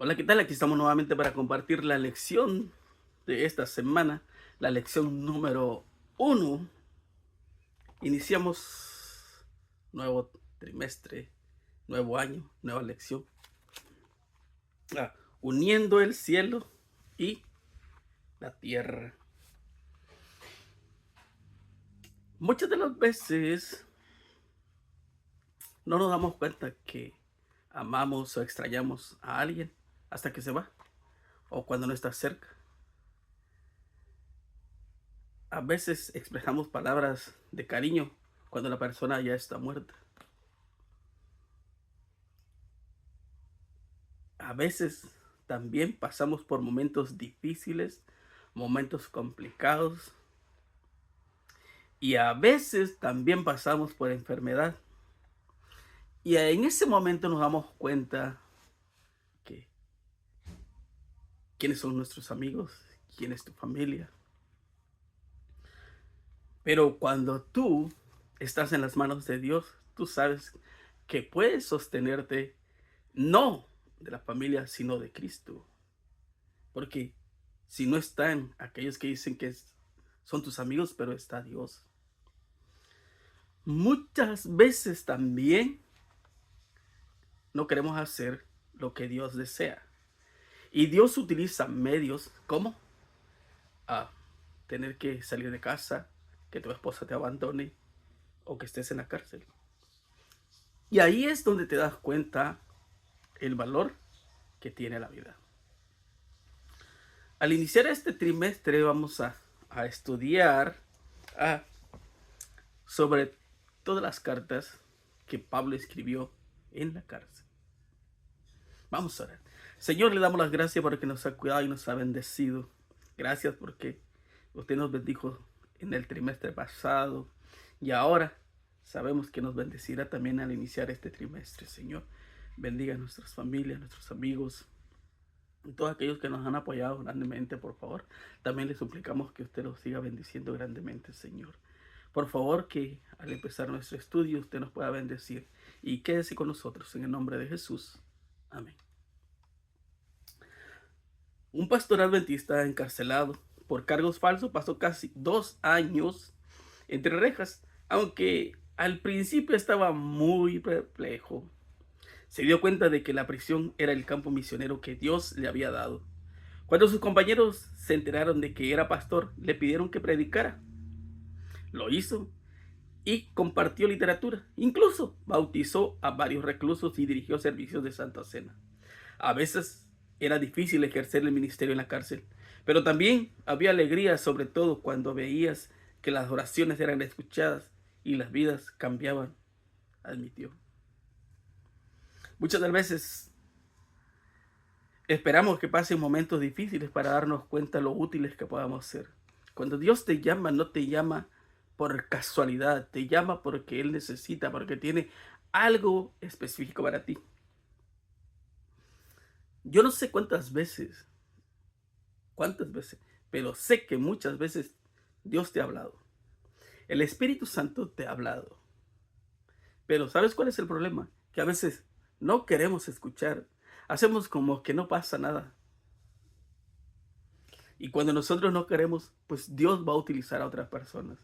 Hola, ¿qué tal? Aquí estamos nuevamente para compartir la lección de esta semana, la lección número 1. Iniciamos nuevo trimestre, nuevo año, nueva lección. Uniendo el cielo y la tierra. Muchas de las veces no nos damos cuenta que amamos o extrañamos a alguien hasta que se va o cuando no está cerca. A veces expresamos palabras de cariño cuando la persona ya está muerta. A veces también pasamos por momentos difíciles, momentos complicados, y a veces también pasamos por enfermedad. Y en ese momento nos damos cuenta que quiénes son nuestros amigos, quién es tu familia. Pero cuando tú estás en las manos de Dios, tú sabes que puedes sostenerte no de la familia, sino de Cristo. Porque si no están aquellos que dicen que son tus amigos, pero está Dios. Muchas veces también no queremos hacer lo que Dios desea. Y Dios utiliza medios como tener que salir de casa, que tu esposa te abandone o que estés en la cárcel. Y ahí es donde te das cuenta el valor que tiene la vida. Al iniciar este trimestre vamos a estudiar sobre todas las cartas que Pablo escribió en la cárcel. Vamos a ver. Señor, le damos las gracias porque nos ha cuidado y nos ha bendecido. Gracias porque usted nos bendijo en el trimestre pasado y ahora sabemos que nos bendecirá también al iniciar este trimestre, Señor. Bendiga a nuestras familias, a nuestros amigos, y todos aquellos que nos han apoyado grandemente, por favor. También le suplicamos que usted los siga bendiciendo grandemente, Señor. Por favor, que al empezar nuestro estudio usted nos pueda bendecir y quédese con nosotros en el nombre de Jesús. Amén. Un pastor adventista encarcelado por cargos falsos pasó casi 2 años entre rejas, aunque al principio estaba muy perplejo. Se dio cuenta de que la prisión era el campo misionero que Dios le había dado. Cuando sus compañeros se enteraron de que era pastor, le pidieron que predicara. Lo hizo y compartió literatura. Incluso bautizó a varios reclusos y dirigió servicios de Santa Cena. A veces era difícil ejercer el ministerio en la cárcel, pero también había alegría, sobre todo cuando veías que las oraciones eran escuchadas y las vidas cambiaban, admitió. Muchas de las veces esperamos que pasen momentos difíciles para darnos cuenta de lo útiles que podamos ser. Cuando Dios te llama, no te llama por casualidad, te llama porque Él necesita, porque tiene algo específico para ti. Yo no sé cuántas veces, pero sé que muchas veces Dios te ha hablado. El Espíritu Santo te ha hablado. Pero ¿sabes cuál es el problema? Que a veces no queremos escuchar. Hacemos como que no pasa nada. Y cuando nosotros no queremos, pues Dios va a utilizar a otras personas.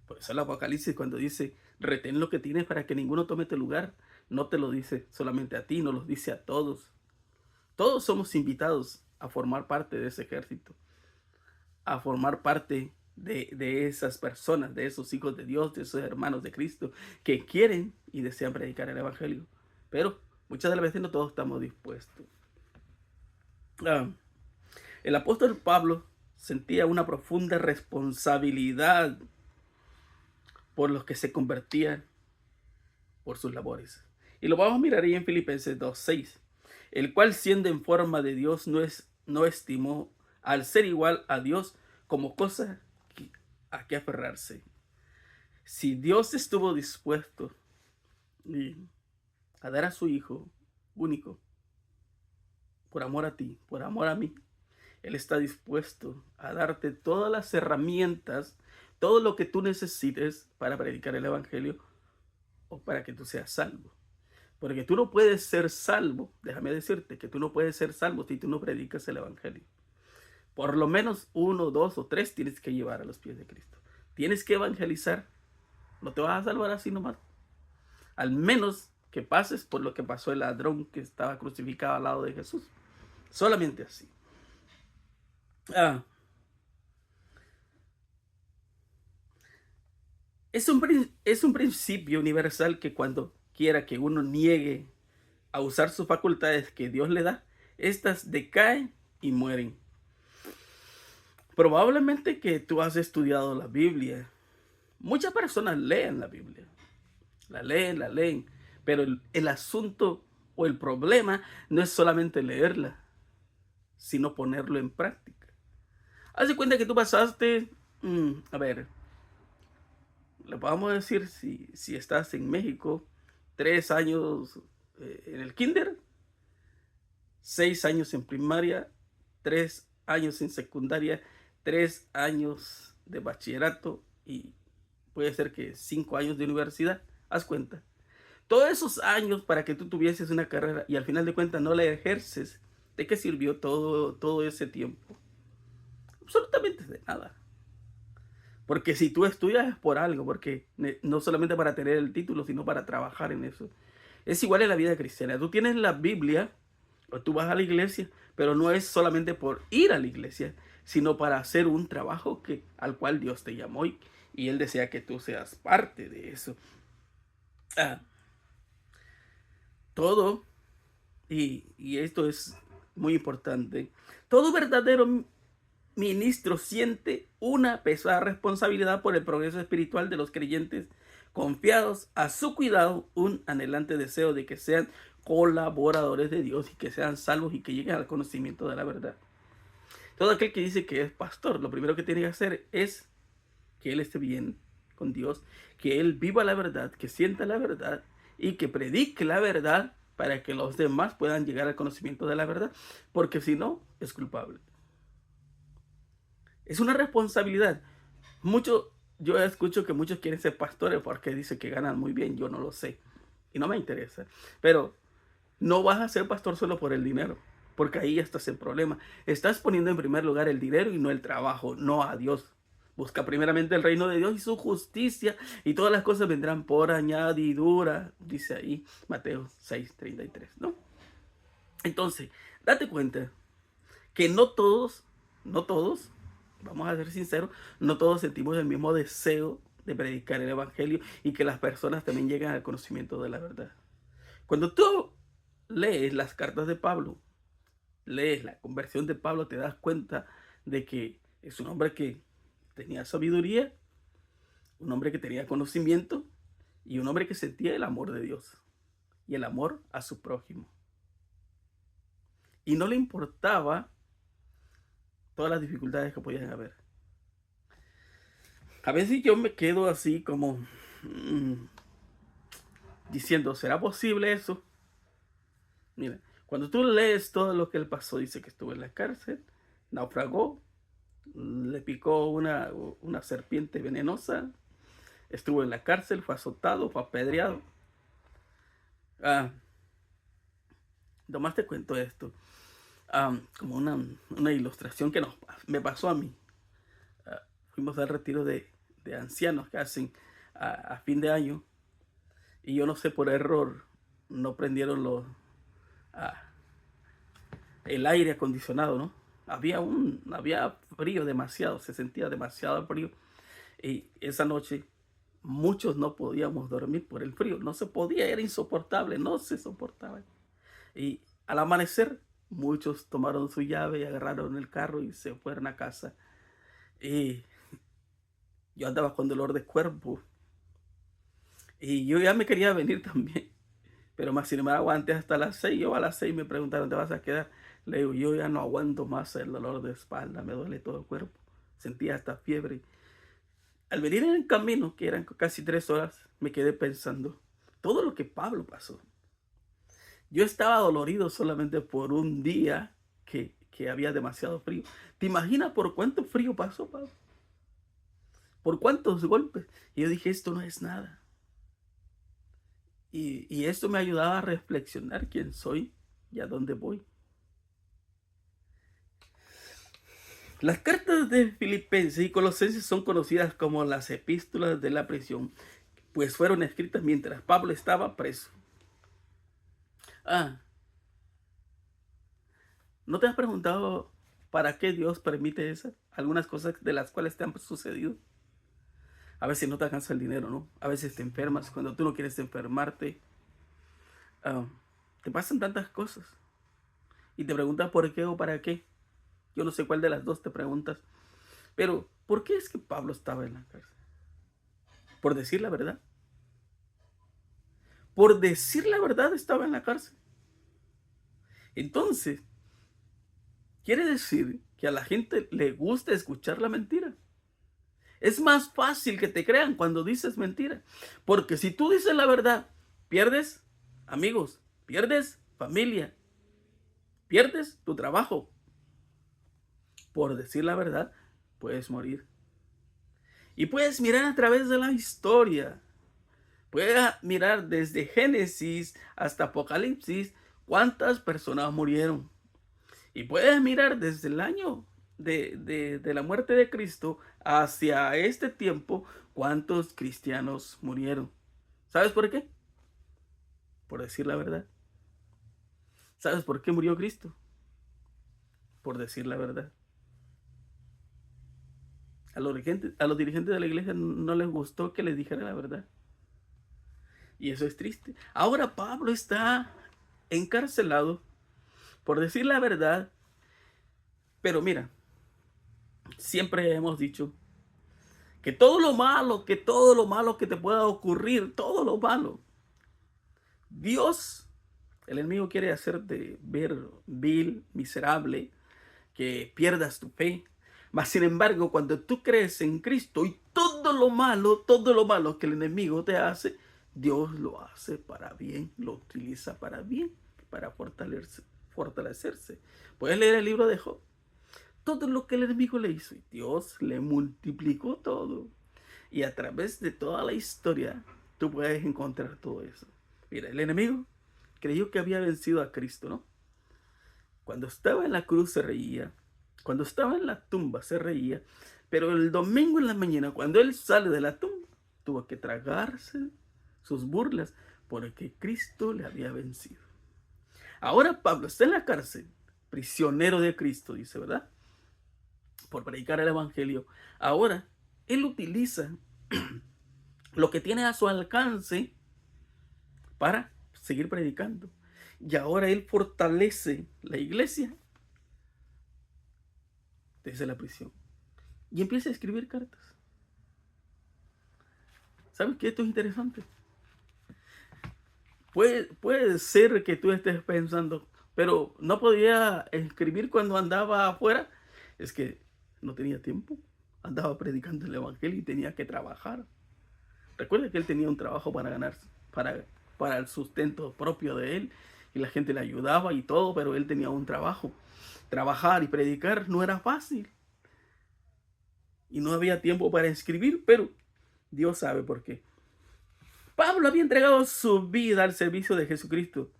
Por eso el Apocalipsis cuando dice, retén lo que tienes para que ninguno tome tu lugar, no te lo dice solamente a ti, no los dice a todos. Todos somos invitados a formar parte de ese ejército, a formar parte de esas personas, de esos hijos de Dios, de esos hermanos de Cristo que quieren y desean predicar el Evangelio. Pero muchas de las veces no todos estamos dispuestos. El apóstol Pablo sentía una profunda responsabilidad por los que se convertían por sus labores. Y lo vamos a mirar ahí en Filipenses 2:6, el cual siendo en forma de Dios no estimó al ser igual a Dios como cosa a que aferrarse. Si Dios estuvo dispuesto a dar a su Hijo único por amor a ti, por amor a mí, Él está dispuesto a darte todas las herramientas, todo lo que tú necesites para predicar el Evangelio o para que tú seas salvo. Porque tú no puedes ser salvo, déjame decirte que tú no puedes ser salvo si tú no predicas el evangelio. Por lo menos 1, 2 o 3 tienes que llevar a los pies de Cristo. Tienes que evangelizar. No te vas a salvar así nomás. Al menos que pases por lo que pasó el ladrón que estaba crucificado al lado de Jesús. Solamente así. Es un principio universal que cuando quiera que uno niegue a usar sus facultades que Dios le da, estas decaen y mueren. Probablemente que tú has estudiado la Biblia. Muchas personas leen la Biblia. La leen. Pero el asunto o el problema no es solamente leerla, sino ponerlo en práctica. Haz de cuenta que tú pasaste, a ver, le podemos decir si estás en México, 3 años en el kinder, 6 años en primaria, 3 años en secundaria, 3 años de bachillerato y puede ser que 5 años de universidad. Haz cuenta. Todos esos años para que tú tuvieses una carrera y al final de cuentas no la ejerces, ¿de qué sirvió todo ese tiempo? Absolutamente de nada. Porque si tú estudias es por algo, porque no solamente para tener el título, sino para trabajar en eso. Es igual en la vida cristiana. Tú tienes la Biblia, o tú vas a la iglesia, pero no es solamente por ir a la iglesia, sino para hacer un trabajo al cual Dios te llamó y Él desea que tú seas parte de eso. Todo, y esto es muy importante, todo verdadero ministro siente una pesada responsabilidad por el progreso espiritual de los creyentes confiados a su cuidado, un anhelante deseo de que sean colaboradores de Dios y que sean salvos y que lleguen al conocimiento de la verdad. Todo aquel que dice que es pastor, lo primero que tiene que hacer es que él esté bien con Dios, que él viva la verdad, que sienta la verdad y que predique la verdad para que los demás puedan llegar al conocimiento de la verdad, porque si no, es culpable. Es una responsabilidad. Yo escucho que muchos quieren ser pastores porque dicen que ganan muy bien. Yo no lo sé y no me interesa. Pero no vas a ser pastor solo por el dinero, porque ahí ya estás en problema. Estás poniendo en primer lugar el dinero y no el trabajo, no a Dios. Busca primeramente el reino de Dios y su justicia, y todas las cosas vendrán por añadidura, dice ahí Mateo 6:33, ¿no? Entonces, date cuenta que no todos, vamos a ser sinceros, no todos sentimos el mismo deseo de predicar el evangelio y que las personas también lleguen al conocimiento de la verdad. Cuando tú lees las cartas de Pablo, lees la conversión de Pablo, te das cuenta de que es un hombre que tenía sabiduría, un hombre que tenía conocimiento y un hombre que sentía el amor de Dios y el amor a su prójimo. Y no le importaba todas las dificultades que podían haber. A veces yo me quedo así como diciendo, ¿será posible eso? Mira, cuando tú lees todo lo que él pasó, dice que estuvo en la cárcel, naufragó, le picó una serpiente venenosa, estuvo en la cárcel, fue azotado, fue apedreado. Nomás te cuento esto, como una ilustración que me pasó a mí. Fuimos al retiro de ancianos que hacen a fin de año y yo no sé, por error no prendieron el aire acondicionado, ¿no? Había frío demasiado, se sentía demasiado frío y esa noche muchos no podíamos dormir por el frío, no se podía, era insoportable, no se soportaba. Y al amanecer muchos tomaron su llave y agarraron el carro y se fueron a casa. Y yo andaba con dolor de cuerpo y yo ya me quería venir también, pero más sin embargo aguanté hasta las 6. Yo a las 6 me preguntaron, ¿te vas a quedar? Le digo, yo ya no aguanto más el dolor de espalda, me duele todo el cuerpo, sentía hasta fiebre. Al venir en el camino, que eran casi 3 horas, me quedé pensando todo lo que Pablo pasó. Yo estaba dolorido solamente por un día que había demasiado frío. ¿Te imaginas por cuánto frío pasó, Pablo? ¿Por cuántos golpes? Y yo dije, esto no es nada. Y esto me ayudaba a reflexionar quién soy y a dónde voy. Las cartas de Filipenses y Colosenses son conocidas como las epístolas de la prisión, pues fueron escritas mientras Pablo estaba preso. ¿No te has preguntado para qué Dios permite algunas cosas de las cuales te han sucedido? A veces no te alcanza el dinero, ¿no? A veces te enfermas cuando tú no quieres enfermarte. Te pasan tantas cosas. Y te preguntas por qué o para qué. Yo no sé cuál de las dos te preguntas. Pero, ¿por qué es que Pablo estaba en la cárcel? ¿Por decir la verdad? Por decir la verdad estaba en la cárcel. Entonces, quiere decir que a la gente le gusta escuchar la mentira. Es más fácil que te crean cuando dices mentira. Porque si tú dices la verdad, pierdes amigos, pierdes familia, pierdes tu trabajo. Por decir la verdad, puedes morir. Y puedes mirar a través de la historia. Puedes mirar desde Génesis hasta Apocalipsis cuántas personas murieron. Y puedes mirar desde el año de la muerte de Cristo hacia este tiempo cuántos cristianos murieron. ¿Sabes por qué? Por decir la verdad. ¿Sabes por qué murió Cristo? Por decir la verdad. A los dirigentes de la iglesia no les gustó que les dijera la verdad. Y eso es triste. Ahora Pablo está encarcelado por decir la verdad. Pero mira, siempre hemos dicho que todo lo malo que te pueda ocurrir, todo lo malo, Dios, el enemigo quiere hacerte ver vil, miserable, que pierdas tu fe. Mas sin embargo, cuando tú crees en Cristo y todo lo malo que el enemigo te hace, Dios lo hace para bien, lo utiliza para bien, para fortalecerse. Puedes leer el libro de Job. Todo lo que el enemigo le hizo, y Dios le multiplicó todo. Y a través de toda la historia, tú puedes encontrar todo eso. Mira, el enemigo creyó que había vencido a Cristo, ¿no? Cuando estaba en la cruz se reía. Cuando estaba en la tumba se reía. Pero el domingo en la mañana, cuando él sale de la tumba, tuvo que tragarse sus burlas porque Cristo le había vencido. Ahora Pablo está en la cárcel, prisionero de Cristo, dice, ¿verdad? Por predicar el evangelio. Ahora, él utiliza lo que tiene a su alcance para seguir predicando. Y ahora él fortalece la iglesia desde la prisión. Y empieza a escribir cartas. ¿Sabes qué? Esto es interesante. Puede ser que tú estés pensando, pero no podía escribir cuando andaba afuera. Es que no tenía tiempo. Andaba predicando el evangelio y tenía que trabajar. Recuerda que él tenía un trabajo para ganar, para el sustento propio de él. Y la gente le ayudaba y todo, pero él tenía un trabajo. Trabajar y predicar no era fácil. Y no había tiempo para escribir, pero Dios sabe por qué. Pablo había entregado su vida al servicio de Jesucristo.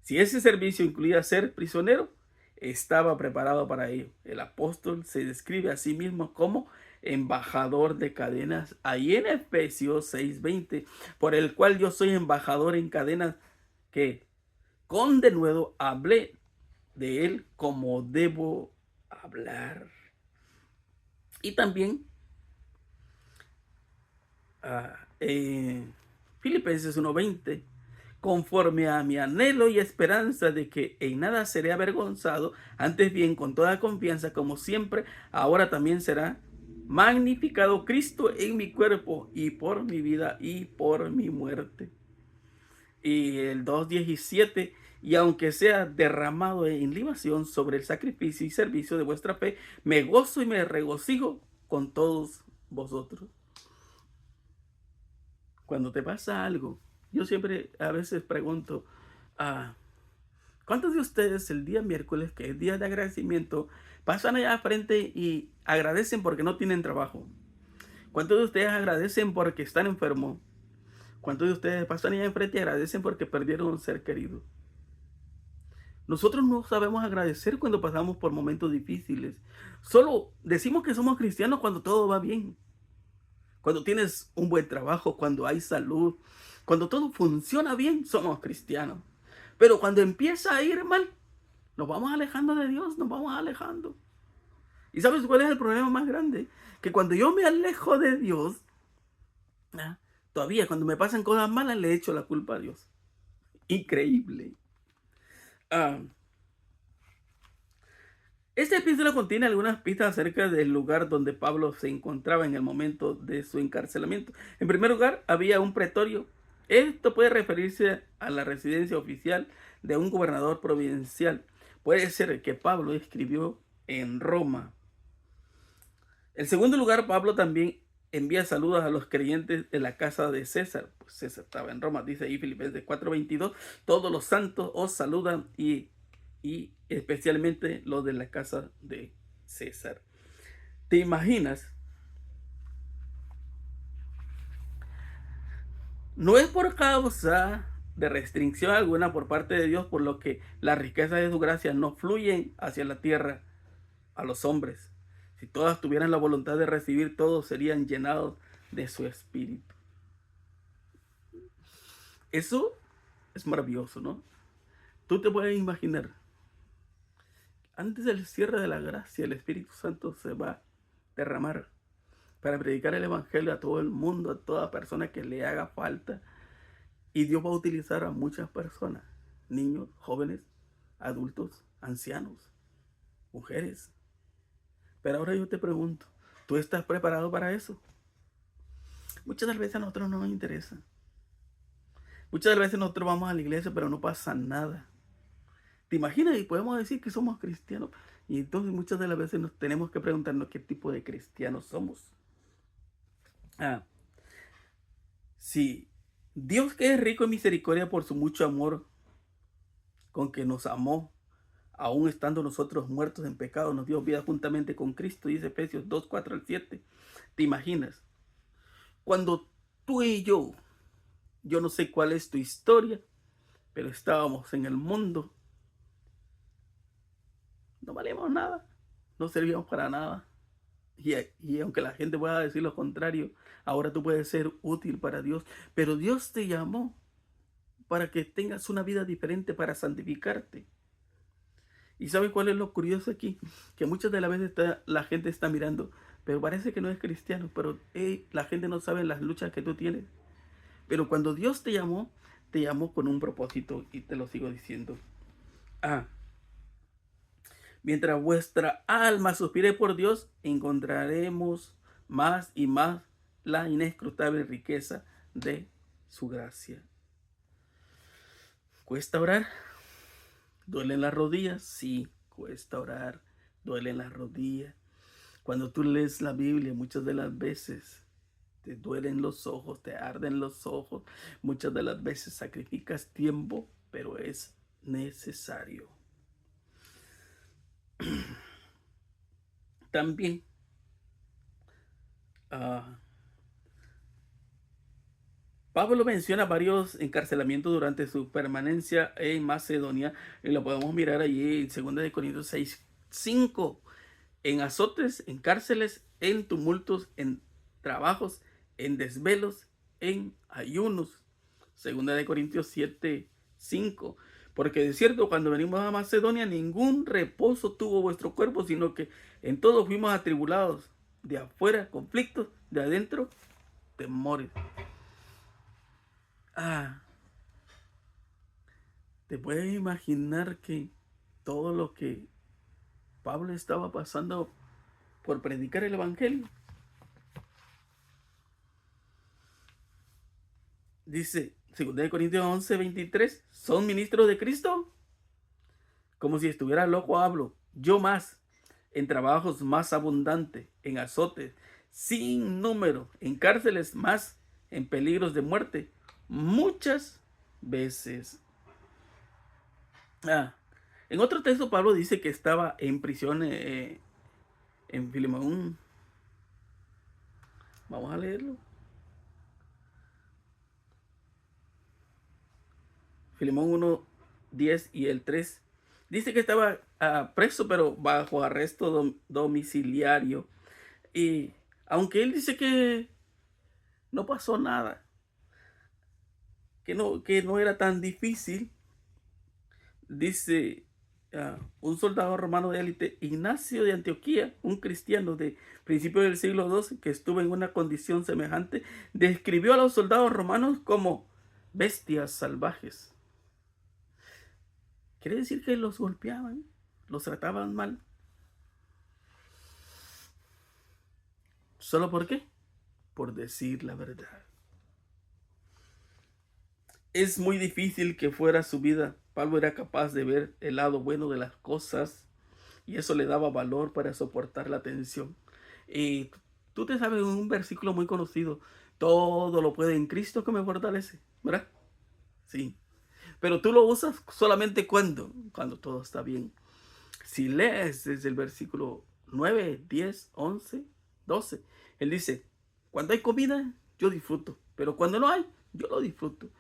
Si ese servicio incluía ser prisionero, estaba preparado para ello. El apóstol se describe a sí mismo como embajador de cadenas, ahí en Efesios 6:20, por el cual yo soy embajador en cadenas, que con denuedo hablé de él como debo hablar. Y también Filipenses 1:20, conforme a mi anhelo y esperanza de que en nada seré avergonzado, antes bien con toda confianza, como siempre, ahora también será magnificado Cristo en mi cuerpo, y por mi vida y por mi muerte. Y el 2:17, y aunque sea derramado en libación sobre el sacrificio y servicio de vuestra fe, me gozo y me regocijo con todos vosotros. Cuando te pasa algo, yo siempre a veces pregunto, ¿cuántos de ustedes el día miércoles, que es día de agradecimiento, pasan allá al frente y agradecen porque no tienen trabajo? ¿Cuántos de ustedes agradecen porque están enfermos? ¿Cuántos de ustedes pasan ahí enfrente y agradecen porque perdieron un ser querido? Nosotros no sabemos agradecer cuando pasamos por momentos difíciles. Solo decimos que somos cristianos cuando todo va bien. Cuando tienes un buen trabajo, cuando hay salud, cuando todo funciona bien, somos cristianos. Pero cuando empieza a ir mal, nos vamos alejando de Dios, nos vamos alejando. ¿Y sabes cuál es el problema más grande? Que cuando yo me alejo de Dios, ¿ah? Todavía cuando me pasan cosas malas le echo la culpa a Dios. Increíble. Ah, Este epístola contiene algunas pistas acerca del lugar donde Pablo se encontraba en el momento de su encarcelamiento. En primer lugar, había un pretorio. Esto puede referirse a la residencia oficial de un gobernador provincial. Puede ser que Pablo escribió en Roma. En segundo lugar, Pablo también envía saludos a los creyentes de la casa de César. Pues César estaba en Roma, dice ahí Filipenses 4:22. Todos los santos os saludan y especialmente los de la casa de César. ¿Te imaginas? No es por causa de restricción alguna por parte de Dios por lo que las riquezas de su gracia no fluyen hacia la tierra a los hombres. Si todas tuvieran la voluntad de recibir, todos serían llenados de su espíritu. Eso es maravilloso, ¿no? Tú te puedes imaginar, antes del cierre de la gracia, el Espíritu Santo se va a derramar para predicar el Evangelio a todo el mundo, a toda persona que le haga falta. Y Dios va a utilizar a muchas personas, niños, jóvenes, adultos, ancianos, mujeres. Pero ahora yo te pregunto, ¿tú estás preparado para eso? Muchas de las veces a nosotros no nos interesa. Muchas de las veces nosotros vamos a la iglesia, pero no pasa nada. ¿Te imaginas? Y podemos decir que somos cristianos. Y entonces muchas de las veces nos tenemos que preguntarnos qué tipo de cristianos somos. Si Dios, que es rico en misericordia por su mucho amor con que nos amó, aún estando nosotros muertos en pecado, nos dio vida juntamente con Cristo, dice Efesios 2:4-7. ¿Te imaginas? Cuando tú y yo no sé cuál es tu historia, pero estábamos en el mundo, no valíamos nada, no servíamos para nada. Y aunque la gente pueda decir lo contrario, ahora tú puedes ser útil para Dios. Pero Dios te llamó para que tengas una vida diferente, para santificarte. ¿Y sabes cuál es lo curioso aquí? Que muchas de las veces la gente está mirando, pero parece que no es cristiano, pero la gente no sabe las luchas que tú tienes. Pero cuando Dios te llamó con un propósito, y te lo sigo diciendo. Mientras vuestra alma suspire por Dios, encontraremos más y más la inescrutable riqueza de su gracia. ¿Cuesta orar? ¿Duelen las rodillas? Sí, cuesta orar. Duelen las rodillas. Cuando tú lees la Biblia, muchas de las veces te duelen los ojos, te arden los ojos. Muchas de las veces sacrificas tiempo, pero es necesario. También Pablo menciona varios encarcelamientos durante su permanencia en Macedonia, y lo podemos mirar allí en 2 Corintios 6:5, en azotes, en cárceles, en tumultos, en trabajos, en desvelos, en ayunos. 2 Corintios 7:5. Porque de cierto, cuando venimos a Macedonia, ningún reposo tuvo vuestro cuerpo, sino que en todo fuimos atribulados, de afuera conflictos, de adentro temores. ¿Te puedes imaginar que todo lo que Pablo estaba pasando por predicar el Evangelio? Dice 2 Corintios 11:23, ¿son ministros de Cristo? Como si estuviera loco hablo, yo más, en trabajos más abundantes, en azotes sin número, en cárceles más, en peligros de muerte, muchas veces. En otro texto Pablo dice que estaba en prisión en Filemón. Vamos a leerlo. Filemón 1:10 y el 3. Dice que estaba preso, pero bajo arresto domiciliario. Y aunque él dice que no pasó nada, que no era tan difícil, dice un soldado romano de élite, Ignacio de Antioquía, un cristiano de principios del siglo XII que estuvo en una condición semejante, describió a los soldados romanos como bestias salvajes. Quiere decir que los golpeaban, los trataban mal. ¿Solo por qué? Por decir la verdad. Es muy difícil que fuera su vida. Pablo era capaz de ver el lado bueno de las cosas y eso le daba valor para soportar la tensión. Y tú te sabes un versículo muy conocido, todo lo puede en Cristo que me fortalece, ¿verdad? Sí. Pero tú lo usas solamente cuando todo está bien. Si lees desde el versículo 9, 10, 11, 12, él dice, cuando hay comida, yo disfruto, pero cuando no hay, yo lo disfruto.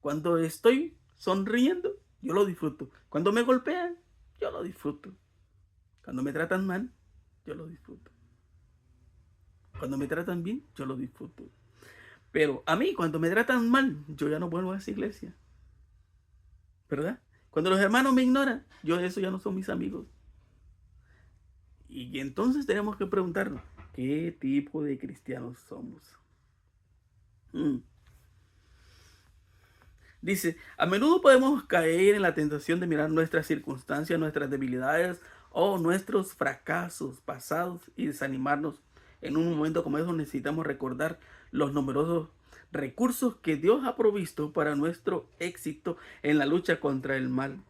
Cuando estoy sonriendo, yo lo disfruto. Cuando me golpean, yo lo disfruto. Cuando me tratan mal, yo lo disfruto. Cuando me tratan bien, yo lo disfruto. Pero a mí, cuando me tratan mal, yo ya no vuelvo a esa iglesia. ¿Verdad? Cuando los hermanos me ignoran, yo eso ya no son mis amigos. Y entonces tenemos que preguntarnos, ¿qué tipo de cristianos somos? Dice, a menudo podemos caer en la tentación de mirar nuestras circunstancias, nuestras debilidades o nuestros fracasos pasados y desanimarnos. En un momento como eso necesitamos recordar los numerosos recursos que Dios ha provisto para nuestro éxito en la lucha contra el mal.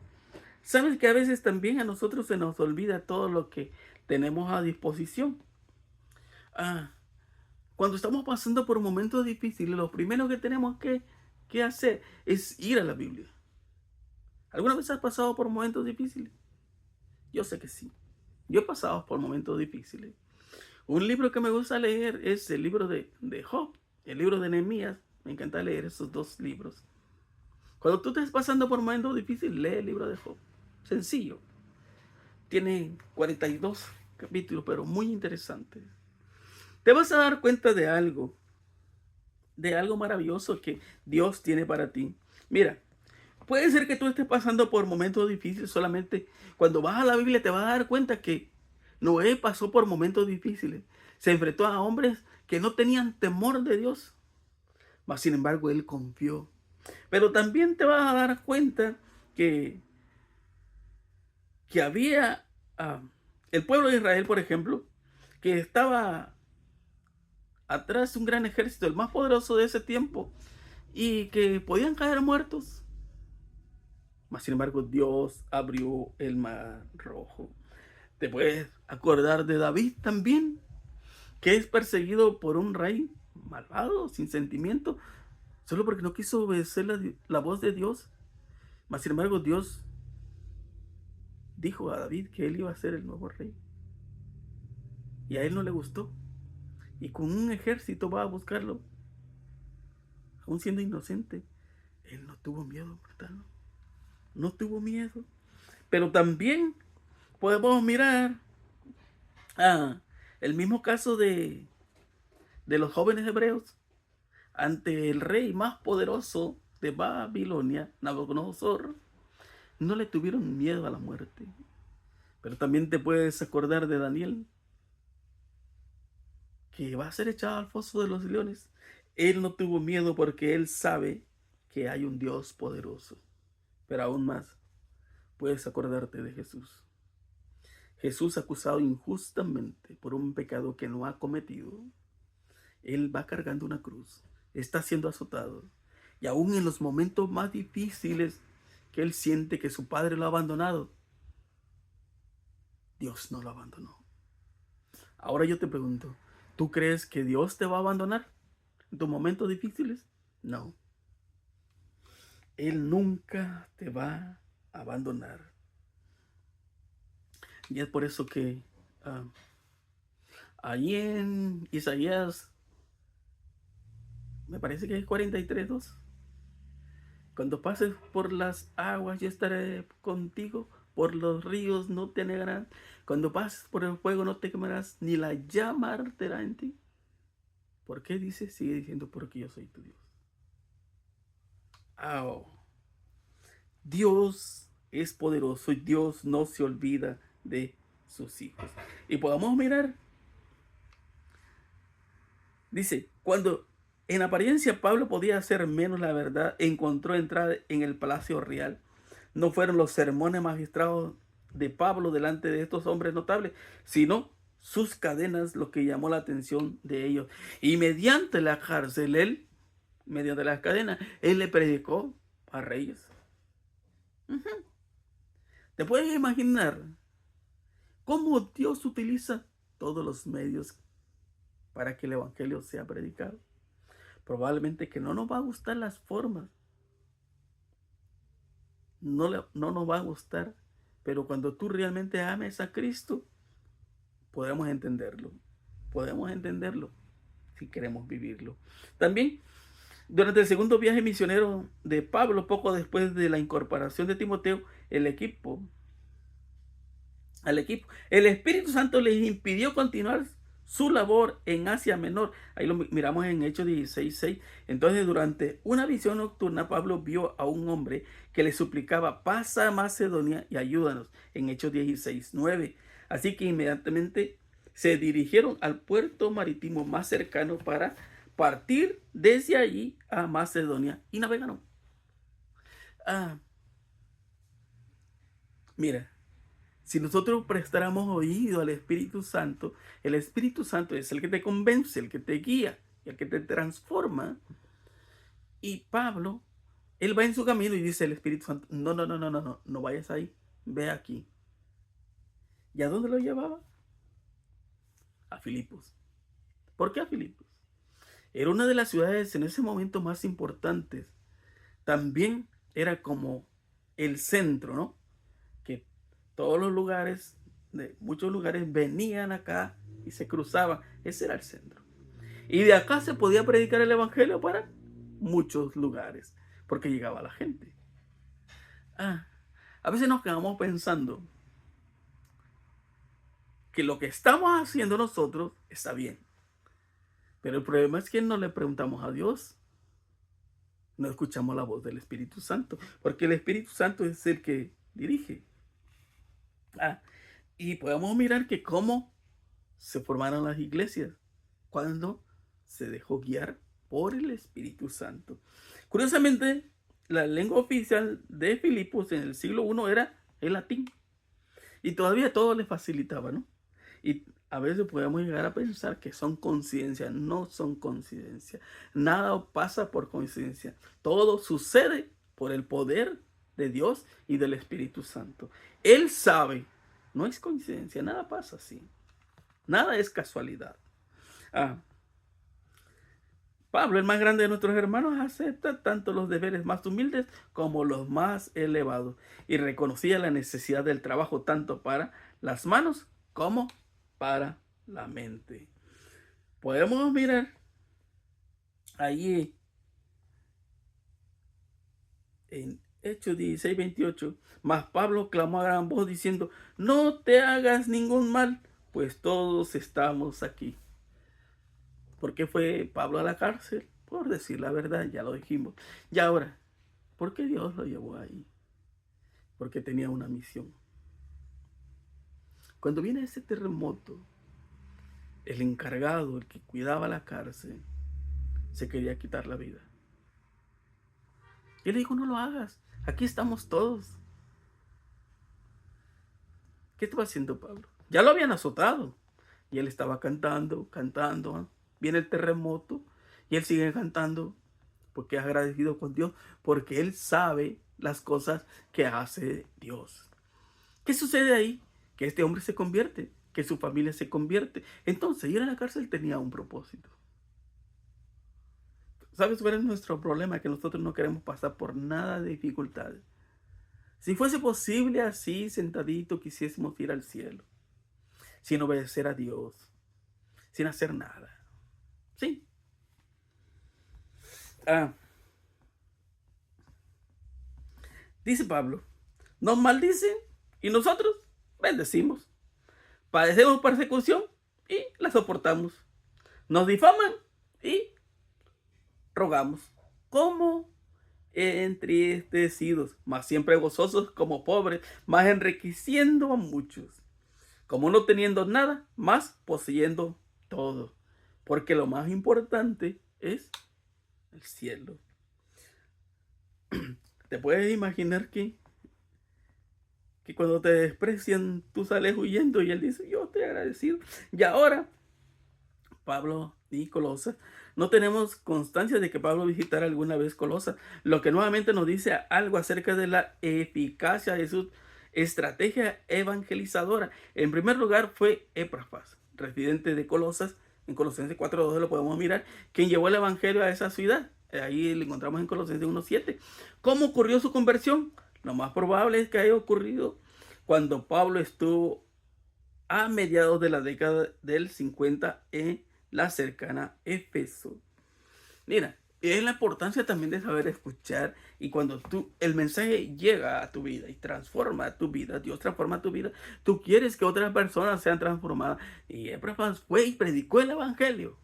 ¿Sabes que a veces también a nosotros se nos olvida todo lo que tenemos a disposición? Cuando estamos pasando por momentos difíciles, lo primero que tenemos que hacer es ir a la Biblia. ¿Alguna vez has pasado por momentos difíciles? Yo sé que sí. Yo he pasado por momentos difíciles. Un libro que me gusta leer es el libro de Job, el libro de Nehemías. Me encanta leer esos dos libros. Cuando tú estés pasando por momentos difíciles, lee el libro de Job. Sencillo. Tiene 42 capítulos, pero muy interesantes. Te vas a dar cuenta de algo maravilloso que Dios tiene para ti. Mira, puede ser que tú estés pasando por momentos difíciles, solamente cuando vas a la Biblia te vas a dar cuenta que Noé pasó por momentos difíciles. Se enfrentó a hombres que no tenían temor de Dios, mas sin embargo él confió. Pero también te vas a dar cuenta que había el pueblo de Israel, por ejemplo, que estaba atrás de un gran ejército, el más poderoso de ese tiempo, y que podían caer muertos. Mas sin embargo, Dios abrió el mar rojo. ¿Te puedes acordar de David también? Que es perseguido por un rey malvado, sin sentimiento, solo porque no quiso obedecer la voz de Dios. Mas sin embargo, Dios dijo a David que él iba a ser el nuevo rey. Y a él no le gustó. Y con un ejército va a buscarlo, aún siendo inocente. Él no tuvo miedo a matarlo. No tuvo miedo. Pero también podemos mirar el mismo caso de los jóvenes hebreos ante el rey más poderoso de Babilonia, Nabucodonosor. No le tuvieron miedo a la muerte. Pero también te puedes acordar de Daniel, que va a ser echado al foso de los leones. Él no tuvo miedo porque él sabe que hay un Dios poderoso. Pero aún más, puedes acordarte de Jesús. Jesús acusado injustamente por un pecado que no ha cometido. Él va cargando una cruz, está siendo azotado. Y aún en los momentos más difíciles que él siente que su padre lo ha abandonado, Dios no lo abandonó. Ahora yo te pregunto, ¿tú crees que Dios te va a abandonar en tus momentos difíciles? No. Él nunca te va a abandonar. Y es por eso que allí en Isaías, me parece que es 43:2, Cuando pases por las aguas, yo estaré contigo. Por los ríos no te negarán. Cuando pases por el fuego no te quemarás, ni la llama arderá en ti. ¿Por qué dice? Sigue diciendo, porque yo soy tu Dios. Oh. Dios es poderoso y Dios no se olvida de sus hijos. Y podamos mirar, dice, cuando en apariencia Pablo podía hacer menos la verdad, encontró entrada en el palacio real. No fueron los sermones magistrados de Pablo delante de estos hombres notables, sino sus cadenas lo que llamó la atención de ellos. Y mediante la cárcel, mediante las cadenas, él le predicó a reyes. ¿Te puedes imaginar cómo Dios utiliza todos los medios para que el evangelio sea predicado? Probablemente que no nos va a gustar las formas, no nos va a gustar, pero cuando tú realmente ames a Cristo, podemos entenderlo si queremos vivirlo. También, durante el segundo viaje misionero de Pablo, poco después de la incorporación de Timoteo, el Espíritu Santo les impidió continuar su labor en Asia Menor. Ahí lo miramos en Hechos 16:6. Entonces, durante una visión nocturna, Pablo vio a un hombre que le suplicaba: pasa a Macedonia y ayúdanos, en Hechos 16:9. Así que inmediatamente se dirigieron al puerto marítimo más cercano para partir desde allí a Macedonia y navegaron. Mira, si nosotros prestáramos oído al Espíritu Santo, el Espíritu Santo es el que te convence, el que te guía, el que te transforma. Y Pablo, él va en su camino y dice el Espíritu Santo: no vayas ahí, ve aquí. ¿Y a dónde lo llevaba? A Filipos. ¿Por qué a Filipos? Era una de las ciudades en ese momento más importantes. También era como el centro, ¿no? Que todos los lugares, de muchos lugares, venían acá y se cruzaban. Ese era el centro. Y de acá se podía predicar el evangelio para muchos lugares, porque llegaba la gente. A veces nos quedamos pensando que lo que estamos haciendo nosotros está bien. Pero el problema es que no le preguntamos a Dios. No escuchamos la voz del Espíritu Santo, porque el Espíritu Santo es el que dirige. Y podemos mirar que cómo se formaron las iglesias cuando se dejó guiar por el Espíritu Santo. Curiosamente, la lengua oficial de Filipos en el siglo I era el latín. Y todavía todo le facilitaba, ¿no? Y a veces podemos llegar a pensar que son coincidencias. No son coincidencias. Nada pasa por coincidencia. Todo sucede por el poder de Dios y del Espíritu Santo. Él sabe. No es coincidencia. Nada pasa así. Nada es casualidad. Pablo, el más grande de nuestros hermanos, acepta tanto los deberes más humildes como los más elevados y reconocía la necesidad del trabajo tanto para las manos como para la mente. Podemos mirar allí en Hechos 16:28, mas Pablo clamó a gran voz diciendo: no te hagas ningún mal, pues todos estamos aquí. ¿Por qué fue Pablo a la cárcel? Por decir la verdad, ya lo dijimos. Y ahora, ¿por qué Dios lo llevó ahí? Porque tenía una misión. Cuando viene ese terremoto, el encargado, el que cuidaba la cárcel, se quería quitar la vida. Y él le dijo: no lo hagas, aquí estamos todos. ¿Qué estaba haciendo Pablo? Ya lo habían azotado. Y él estaba cantando. Viene el terremoto y él sigue cantando porque es agradecido con Dios, porque él sabe las cosas que hace Dios. ¿Qué sucede ahí? Que este hombre se convierte, que su familia se convierte. Entonces, ir a la cárcel tenía un propósito. ¿Sabes cuál es nuestro problema? Que nosotros no queremos pasar por nada de dificultades. Si fuese posible así, sentadito, quisiésemos ir al cielo, sin obedecer a Dios, sin hacer nada. Sí. Dice Pablo, nos maldicen y nosotros bendecimos. Padecemos persecución y la soportamos. Nos difaman y rogamos. Como entristecidos, mas siempre gozosos, como pobres, más enriqueciendo a muchos. Como no teniendo nada, más poseyendo todo. Porque lo más importante es el cielo. ¿Te puedes imaginar que cuando te desprecian, tú sales huyendo? Y él dice, yo estoy agradecido. Y ahora, Pablo y Colosas, no tenemos constancia de que Pablo visitara alguna vez Colosas, lo que nuevamente nos dice algo acerca de la eficacia de su estrategia evangelizadora. En primer lugar fue Epafras, residente de Colosas. En Colosenses 4:12 lo podemos mirar, quien llevó el evangelio a esa ciudad. Ahí lo encontramos en Colosenses 1:7. ¿Cómo ocurrió su conversión? Lo más probable es que haya ocurrido cuando Pablo estuvo a mediados de la década del 50 en la cercana Éfeso. Mira, es la importancia también de saber escuchar, y cuando el mensaje llega a tu vida y transforma tu vida, Dios transforma tu vida, tú quieres que otras personas sean transformadas. Y Epafras fue y predicó el evangelio.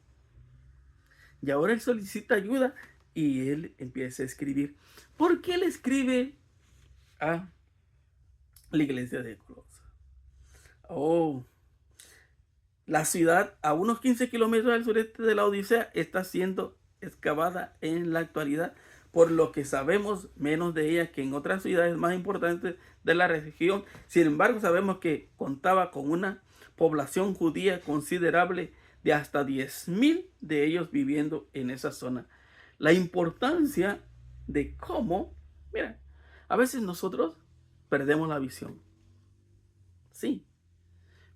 Y ahora él solicita ayuda y él empieza a escribir. ¿Por qué él escribe a la iglesia de Colosas? La ciudad, a unos 15 kilómetros al sureste de la Odisea, está siendo excavada en la actualidad, por lo que sabemos menos de ella que en otras ciudades más importantes de la región. Sin embargo, sabemos que contaba con una población judía considerable, de hasta 10,000 de ellos viviendo en esa zona. La importancia de cómo, mira, a veces nosotros perdemos la visión. Sí,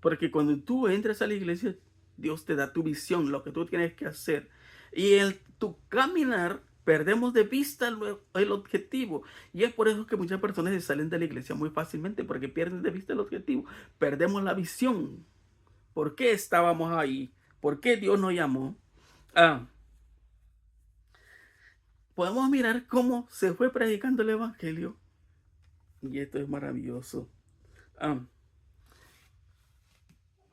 porque cuando tú entras a la iglesia, Dios te da tu visión, lo que tú tienes que hacer. Y en tu caminar perdemos de vista el objetivo. Y es por eso que muchas personas se salen de la iglesia muy fácilmente, porque pierden de vista el objetivo. Perdemos la visión. ¿Por qué estábamos ahí? ¿Por qué Dios nos llamó? Podemos mirar cómo se fue predicando el evangelio. Y esto es maravilloso.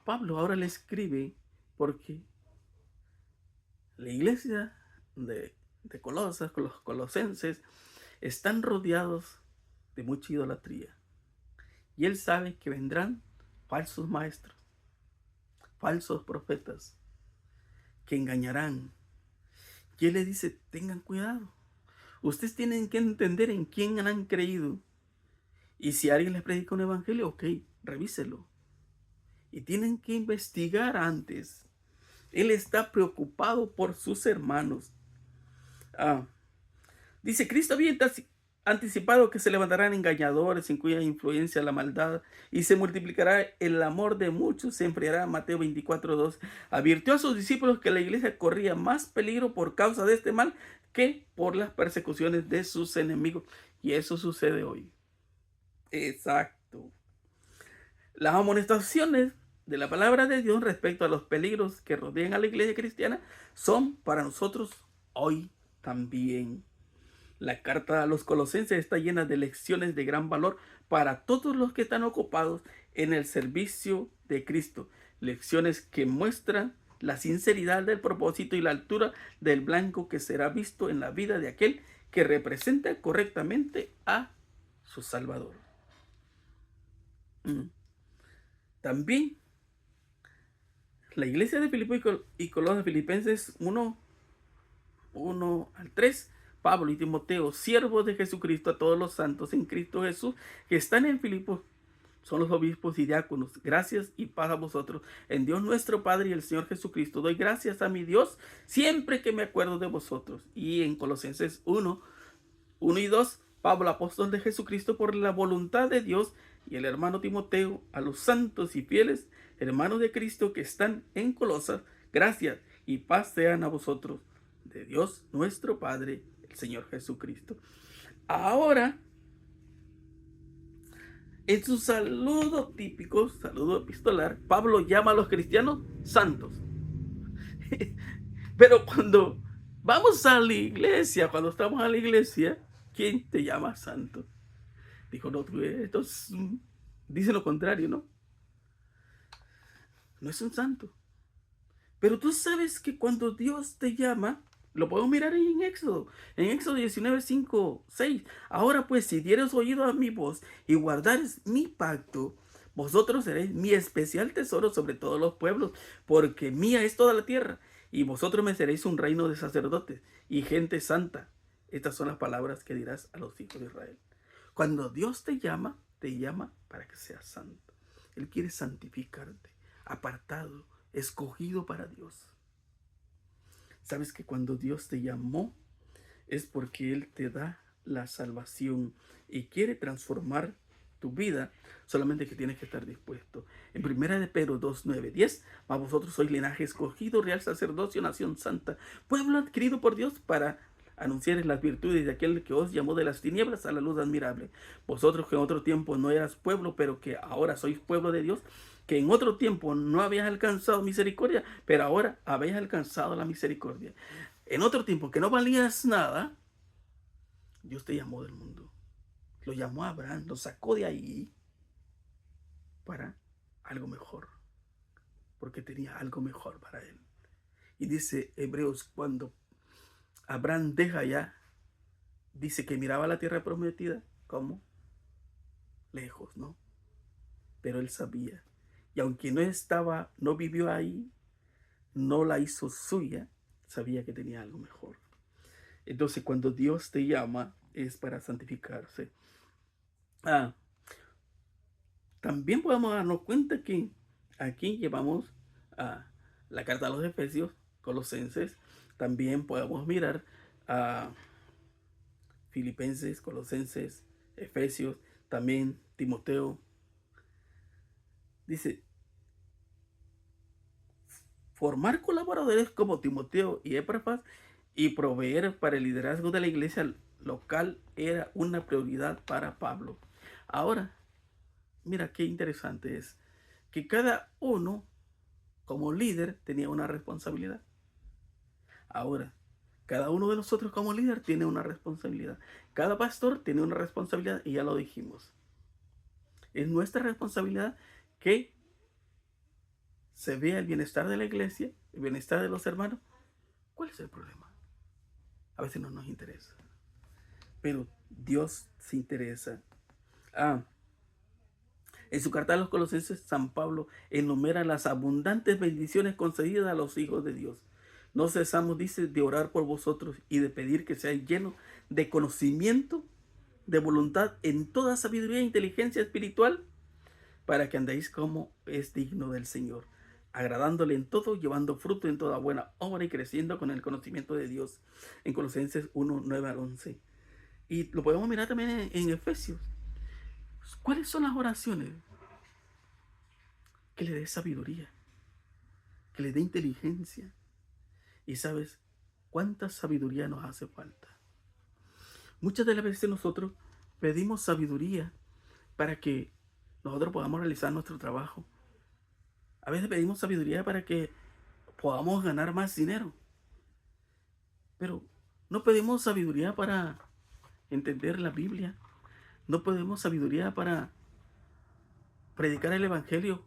Pablo ahora le escribe porque la iglesia de Colosas, con los colosenses, están rodeados de mucha idolatría. Y él sabe que vendrán falsos maestros, falsos profetas, que engañarán. Y él le dice, tengan cuidado. Ustedes tienen que entender en quién han creído. Y si alguien les predica un evangelio, ok, revíselo. Y tienen que investigar antes. Él está preocupado por sus hermanos. Dice, Cristo había anticipado que se levantarán engañadores en cuya influencia la maldad y se multiplicará el amor de muchos, se enfriará. Mateo 24:2. Advirtió a sus discípulos que la iglesia corría más peligro por causa de este mal que por las persecuciones de sus enemigos. Y eso sucede hoy. Exacto. Las amonestaciones de la palabra de Dios respecto a los peligros que rodean a la iglesia cristiana son para nosotros hoy también. La carta a los colosenses está llena de lecciones de gran valor para todos los que están ocupados en el servicio de Cristo. Lecciones que muestran la sinceridad del propósito y la altura del blanco que será visto en la vida de aquel que representa correctamente a su Salvador. También la iglesia de Filipo y Colosas, Filipenses 1:1-3, Pablo y Timoteo, siervos de Jesucristo, a todos los santos en Cristo Jesús que están en Filipo, son los obispos y diáconos. Gracias y paz a vosotros en Dios nuestro Padre y el Señor Jesucristo. Doy gracias a mi Dios siempre que me acuerdo de vosotros. Y en Colosenses 1:1-2, Pablo, apóstol de Jesucristo por la voluntad de Dios, y el hermano Timoteo, a los santos y fieles hermanos de Cristo que están en Colosas, gracias y paz sean a vosotros de Dios nuestro Padre, el Señor Jesucristo. Ahora, en su saludo típico, saludo epistolar, Pablo llama a los cristianos santos. Pero cuando vamos a la iglesia, cuando estamos a la iglesia, ¿quién te llama santo? Dijo, no, dice lo contrario, ¿no? No es un santo. Pero tú sabes que cuando Dios te llama, lo podemos mirar ahí en Éxodo 19, 5, 6. Ahora pues, si dieres oído a mi voz y guardares mi pacto, vosotros seréis mi especial tesoro sobre todos los pueblos, porque mía es toda la tierra, y vosotros me seréis un reino de sacerdotes y gente santa. Estas son las palabras que dirás a los hijos de Israel. Cuando Dios te llama para que seas santo. Él quiere santificarte, apartado, escogido para Dios. Sabes que cuando Dios te llamó es porque Él te da la salvación y quiere transformar tu vida, solamente que tienes que estar dispuesto. En 1 de Pedro 2, 9, 10, mas vosotros sois linaje escogido, real sacerdocio, nación santa, pueblo adquirido por Dios para anunciar las virtudes de aquel que os llamó de las tinieblas a la luz admirable. Vosotros que en otro tiempo no eras pueblo, pero que ahora sois pueblo de Dios, que en otro tiempo no habías alcanzado misericordia, pero ahora habéis alcanzado la misericordia. En otro tiempo que no valías nada, Dios te llamó del mundo. Lo llamó a Abraham, lo sacó de ahí para algo mejor, porque tenía algo mejor para él. Y dice Hebreos, cuando Abraham deja ya, dice que miraba la tierra prometida como lejos, ¿no? Pero él sabía. Y aunque no vivió ahí, no la hizo suya, sabía que tenía algo mejor. Entonces, cuando Dios te llama, es para santificarse. También podemos darnos cuenta que aquí llevamos la carta a los Efesios, Colosenses. También podemos mirar a Filipenses, Colosenses, Efesios, también Timoteo. Dice, formar colaboradores como Timoteo y Epafras y proveer para el liderazgo de la iglesia local era una prioridad para Pablo. Ahora, mira qué interesante es que cada uno como líder tenía una responsabilidad. Ahora, cada uno de nosotros como líder tiene una responsabilidad. Cada pastor tiene una responsabilidad y ya lo dijimos. Es nuestra responsabilidad que se vea el bienestar de la iglesia, el bienestar de los hermanos. ¿Cuál es el problema? A veces no nos interesa. Pero Dios se interesa. En su carta a los Colosenses, San Pablo enumera las abundantes bendiciones concedidas a los hijos de Dios. No cesamos, dice, de orar por vosotros y de pedir que seáis llenos de conocimiento, de voluntad, en toda sabiduría e inteligencia espiritual, para que andéis como es digno del Señor, agradándole en todo, llevando fruto en toda buena obra y creciendo con el conocimiento de Dios. En Colosenses 1, 9 al 11. Y lo podemos mirar también en Efesios. ¿Cuáles son las oraciones? Que le dé sabiduría, que le dé inteligencia. Y sabes cuánta sabiduría nos hace falta. Muchas de las veces nosotros pedimos sabiduría para que nosotros podamos realizar nuestro trabajo. A veces pedimos sabiduría para que podamos ganar más dinero. Pero no pedimos sabiduría para entender la Biblia. No pedimos sabiduría para predicar el Evangelio.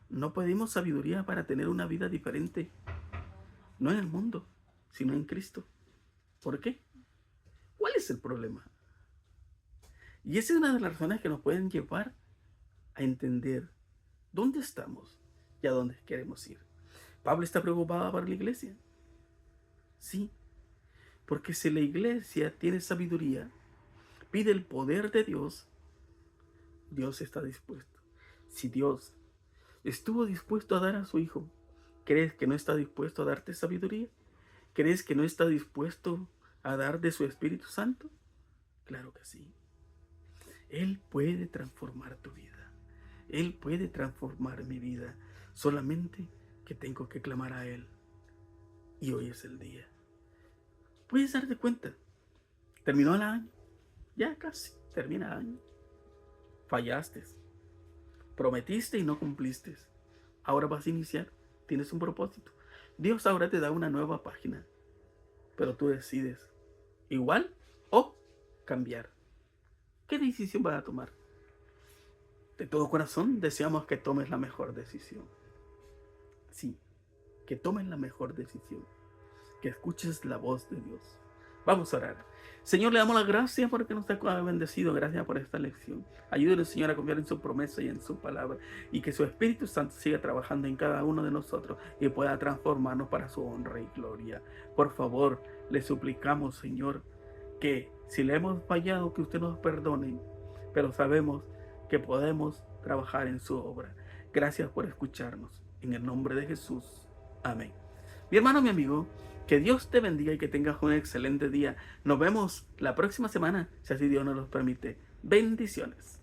No pedimos sabiduría para tener una vida diferente. No en el mundo, sino en Cristo. ¿Por qué? ¿Cuál es el problema? Y esa es una de las razones que nos pueden llevar a entender dónde estamos y a dónde queremos ir. Pablo está preocupado por la iglesia. Sí, porque si la iglesia tiene sabiduría, pide el poder de Dios, Dios está dispuesto. Si Dios estuvo dispuesto a dar a su Hijo, ¿crees que no está dispuesto a darte sabiduría? ¿Crees que no está dispuesto a dar de su Espíritu Santo? Claro que sí. Él puede transformar tu vida. Él puede transformar mi vida. Solamente que tengo que clamar a Él. Y hoy es el día. Puedes darte cuenta. Terminó el año. Ya casi termina el año. Fallaste. Prometiste y no cumpliste. Ahora vas a iniciar. Tienes un propósito. Dios ahora te da una nueva página. Pero tú decides igual o cambiar. ¿Qué decisión vas a tomar? De todo corazón deseamos que tomes la mejor decisión. Sí, que tomes la mejor decisión. Que escuches la voz de Dios. Vamos a orar. Señor, le damos las gracias porque nos ha bendecido. Gracias por esta lección. Ayúdele, Señor, a confiar en su promesa y en su palabra. Y que su Espíritu Santo siga trabajando en cada uno de nosotros y pueda transformarnos para su honra y gloria. Por favor, le suplicamos, Señor, que si le hemos fallado, que usted nos perdone. Pero sabemos que podemos trabajar en su obra. Gracias por escucharnos. En el nombre de Jesús. Amén. Mi hermano, mi amigo, que Dios te bendiga y que tengas un excelente día. Nos vemos la próxima semana, si así Dios nos lo permite. Bendiciones.